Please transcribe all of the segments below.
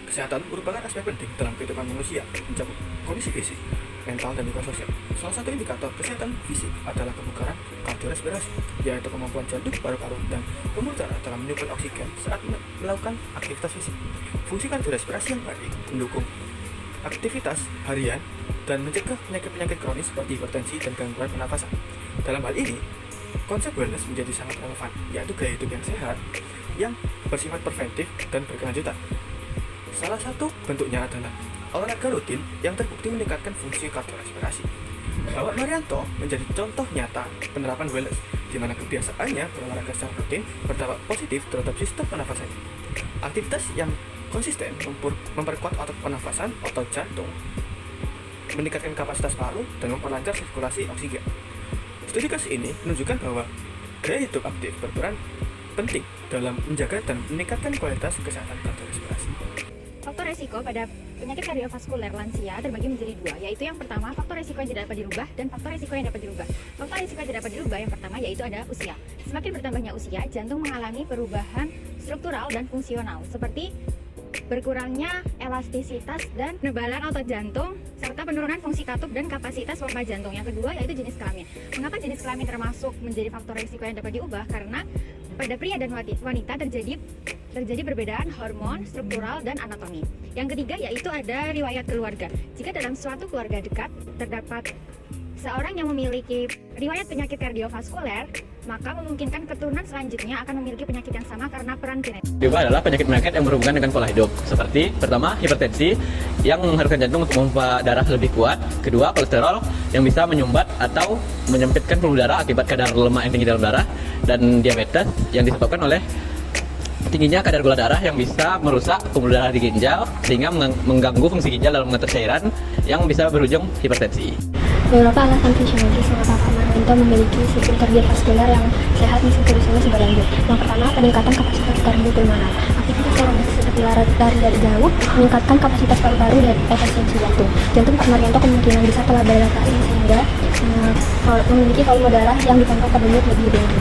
Kesehatan merupakan aspek penting dalam kehidupan manusia, mencakup kondisi fisik, mental, dan juga sosial. Salah satu indikator kesehatan fisik adalah kebugaran kardiorespirasi, yaitu kemampuan jantung, paru-paru, dan pembuluh darah dalam menyuplai oksigen saat melakukan aktivitas fisik. Fungsi kardiorespirasi yang baik mendukung aktivitas harian dan mencegah penyakit-penyakit kronis seperti hipertensi dan gangguan pernafasan. Dalam hal ini, konsep wellness menjadi sangat relevan, yaitu gaya hidup yang sehat, yang bersifat preventif dan berkelanjutan. Salah satu bentuknya adalah olahraga rutin yang terbukti meningkatkan fungsi kardiorespirasi. Bapak Marianto menjadi contoh nyata penerapan wellness, di mana kebiasaannya berolahraga secara rutin berdampak positif terhadap sistem pernafasannya. Aktivitas yang konsisten memperkuat otot pernafasan, otot jantung, meningkatkan kapasitas paru, dan memperlancar sirkulasi oksigen. Studi kasus ini menunjukkan bahwa gaya hidup aktif berperan penting dalam menjaga dan meningkatkan kualitas kesehatan kardiorespirasi. Faktor resiko pada penyakit kardiovaskuler lansia terbagi menjadi dua, yaitu yang pertama faktor resiko yang tidak dapat dirubah dan faktor resiko yang dapat dirubah. Faktor resiko yang tidak dapat dirubah yang pertama yaitu ada usia. Semakin bertambahnya usia, jantung mengalami perubahan struktural dan fungsional seperti berkurangnya elastisitas dan penebalan otot jantung serta penurunan fungsi katup dan kapasitas pompa jantung. Yang kedua yaitu jenis kelamin. Mengapa jenis kelamin termasuk menjadi faktor resiko yang dapat diubah? Karena pada pria dan wanita terjadi perbedaan hormon, struktural, dan anatomi. Yang ketiga yaitu ada riwayat keluarga. Jika dalam suatu keluarga dekat terdapat seorang yang memiliki riwayat penyakit kardiovaskuler, maka memungkinkan keturunan selanjutnya akan memiliki penyakit yang sama karena peran genetik. Kedua adalah penyakit-penyakit yang berhubungan dengan pola hidup, seperti pertama hipertensi yang mengharuskan jantung untuk memompa darah lebih kuat. Kedua, kolesterol yang bisa menyumbat atau menyempitkan pembuluh darah akibat kadar lemak yang tinggi dalam darah. Dan diabetes yang disebabkan oleh tingginya kadar gula darah yang bisa merusak pembuluh darah di ginjal sehingga mengganggu fungsi ginjal dalam mengatur cairan yang bisa berujung hipertensi. Beberapa alasan fisiologis mengapa Pak Marianto memiliki sistem kardiovaskuler yang sehat meskipun usianya sudah lanjut. Yang pertama, peningkatan kapasitas kardiopulmoner. Aktivitas aerobik seperti lari dari jauh meningkatkan kapasitas paru-paru dan efisiensi jantung. Jantung Pak Marianto kemungkinan bisa telah beradaptasi sehingga memiliki volume darah yang dipompa ke denyut lebih tinggi.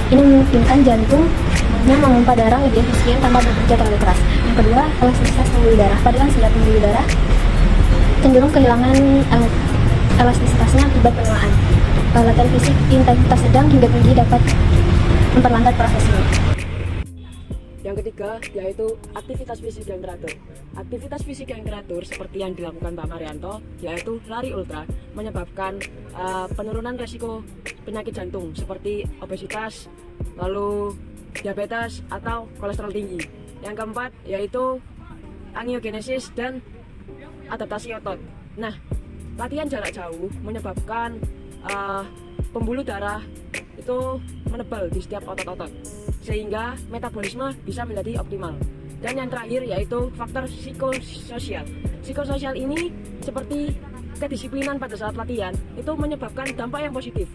Ini memungkinkan jantung memompa darah lebih efisien tanpa bekerja terlalu keras. Yang kedua, elastisitas pembuluh darah. Pada lansia, pembuluh darah cenderung kehilangan elastisitasnya akibat penuaan. Latihan fisik intensitas sedang hingga tinggi dapat memperlambat proses ini. Yang ketiga yaitu aktivitas fisik yang teratur. Aktivitas fisik yang teratur seperti yang dilakukan Pak Marianto yaitu lari ultra menyebabkan penurunan resiko penyakit jantung seperti obesitas, lalu diabetes atau kolesterol tinggi. Yang keempat yaitu angiogenesis dan adaptasi otot. Nah, latihan jarak jauh menyebabkan pembuluh darah itu menebal di setiap otot-otot sehingga metabolisme bisa menjadi optimal. Dan yang terakhir yaitu faktor psikososial. Psikososial ini seperti kedisiplinan pada saat latihan itu menyebabkan dampak yang positif.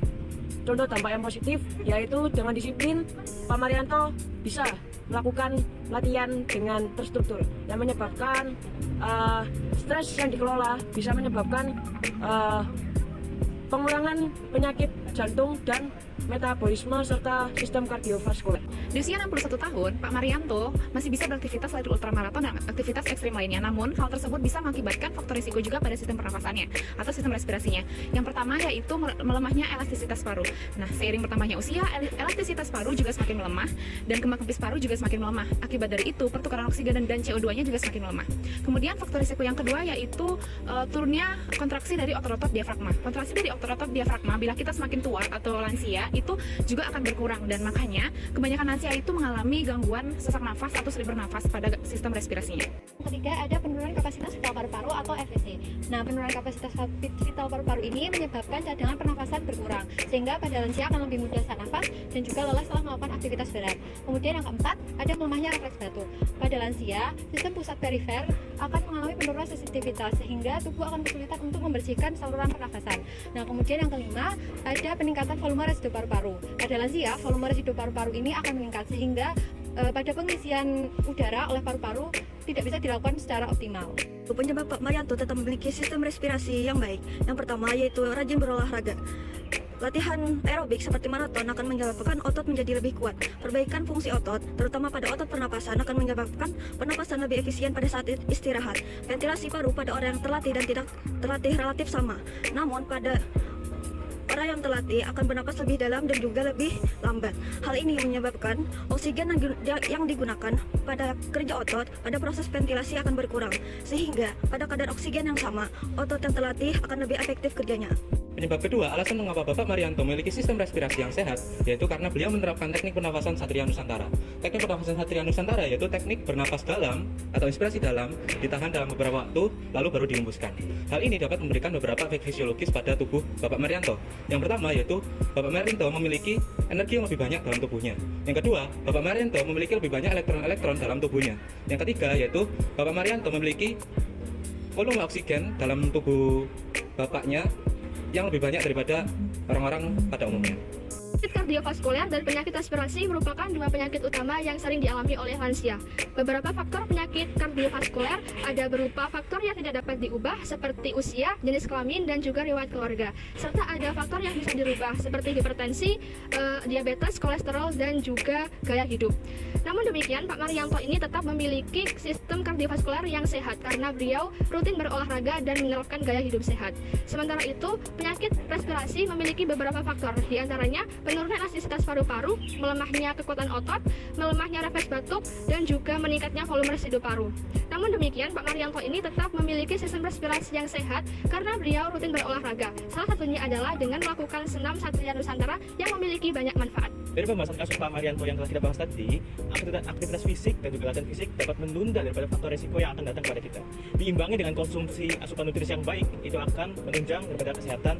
Contoh dampak yang positif yaitu dengan disiplin Pak Marianto bisa melakukan latihan dengan terstruktur yang menyebabkan stres yang dikelola bisa menyebabkan pengurangan penyakit jantung dan metabolisme serta sistem kardiovaskuler. Di usia 61 tahun, Pak Marianto masih bisa beraktivitas lari ultramaraton dan aktivitas ekstrim lainnya. Namun, hal tersebut bisa mengakibatkan faktor risiko juga pada sistem pernafasannya atau sistem respirasinya. Yang pertama yaitu melemahnya elastisitas paru. Nah, seiring bertambahnya usia, elastisitas paru juga semakin melemah dan kembang kempis paru juga semakin melemah. Akibat dari itu, pertukaran oksigen dan CO2-nya juga semakin melemah. Kemudian, faktor risiko yang kedua yaitu turunnya kontraksi dari otot-otot diafragma. Kontraksi dari otot-otot diafragma bila kita semakin tua atau lansia itu juga akan berkurang dan makanya kebanyakan lansia itu mengalami gangguan sesak nafas atau sulit bernafas pada sistem respirasinya. Yang ketiga ada penurunan kapasitas vital paru-paru atau FVC. Nah, penurunan kapasitas vital paru-paru ini menyebabkan cadangan pernafasan berkurang sehingga pada lansia akan lebih mudah sesak nafas dan juga lelah setelah melakukan aktivitas berat. Kemudian yang keempat ada melemahnya refleks batuk. Pada lansia, sistem pusat perifer akan mengalami penurunan sensitivitas sehingga tubuh akan kesulitan untuk membersihkan saluran pernafasan. Nah, kemudian yang kelima ada peningkatan volume residu paru-paru. Pada lansia, volume residu paru-paru ini akan meningkat sehingga pada pengisian udara oleh paru-paru tidak bisa dilakukan secara optimal. Penyebab Pak Marianto tetap memiliki sistem respirasi yang baik. Yang pertama yaitu rajin berolahraga. Latihan aerobik seperti maraton akan menyebabkan otot menjadi lebih kuat. Perbaikan fungsi otot, terutama pada otot pernapasan, akan menyebabkan pernapasan lebih efisien pada saat istirahat. Ventilasi paru pada orang yang terlatih dan tidak terlatih relatif sama. Namun pada orang yang terlatih akan bernapas lebih dalam dan juga lebih lambat. Hal ini menyebabkan oksigen yang digunakan pada kerja otot pada proses ventilasi akan berkurang, sehingga pada kadar oksigen yang sama, otot yang terlatih akan lebih efektif kerjanya. Penyebab kedua, alasan mengapa Bapak Marianto memiliki sistem respirasi yang sehat, yaitu karena beliau menerapkan teknik pernafasan Satria Nusantara. Teknik pernafasan Satria Nusantara yaitu teknik bernapas dalam atau inspirasi dalam, ditahan dalam beberapa waktu, lalu baru dihembuskan. Hal ini dapat memberikan beberapa efek fisiologis pada tubuh Bapak Marianto. Yang pertama yaitu Bapak Marianto memiliki energi yang lebih banyak dalam tubuhnya. Yang kedua, Bapak Marianto memiliki lebih banyak elektron-elektron dalam tubuhnya. Yang ketiga yaitu Bapak Marianto memiliki volume oksigen dalam tubuh Bapaknya yang lebih banyak daripada orang-orang pada umumnya. Penyakit kardiovaskuler dan penyakit respirasi merupakan dua penyakit utama yang sering dialami oleh lansia. Beberapa faktor penyakit kardiovaskuler ada berupa faktor yang tidak dapat diubah seperti usia, jenis kelamin, dan juga riwayat keluarga. Serta ada faktor yang bisa dirubah seperti hipertensi, diabetes, kolesterol, dan juga gaya hidup. Namun demikian, Pak Marianto ini tetap memiliki sistem kardiovaskuler yang sehat karena beliau rutin berolahraga dan menerapkan gaya hidup sehat. Sementara itu, penyakit respirasi memiliki beberapa faktor, diantaranya penurunan elastisitas paru-paru, melemahnya kekuatan otot, melemahnya refleks batuk, dan juga meningkatnya volume residu paru. Namun demikian, Pak Marianto ini tetap memiliki sistem respirasi yang sehat karena beliau rutin berolahraga. Salah satunya adalah dengan melakukan senam Satria Nusantara yang memiliki banyak manfaat. Dari pembahasan kasus Pak Marianto yang telah kita bahas tadi, aktivitas fisik dan juga latihan fisik dapat menunda daripada faktor resiko yang akan datang kepada kita. Diimbangi dengan konsumsi asupan nutrisi yang baik, itu akan menunjang daripada kesehatan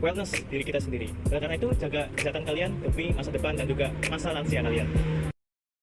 wellness diri kita sendiri. Dan karena itu, jaga kesehatan kalian demi masa depan dan juga masa lansia kalian.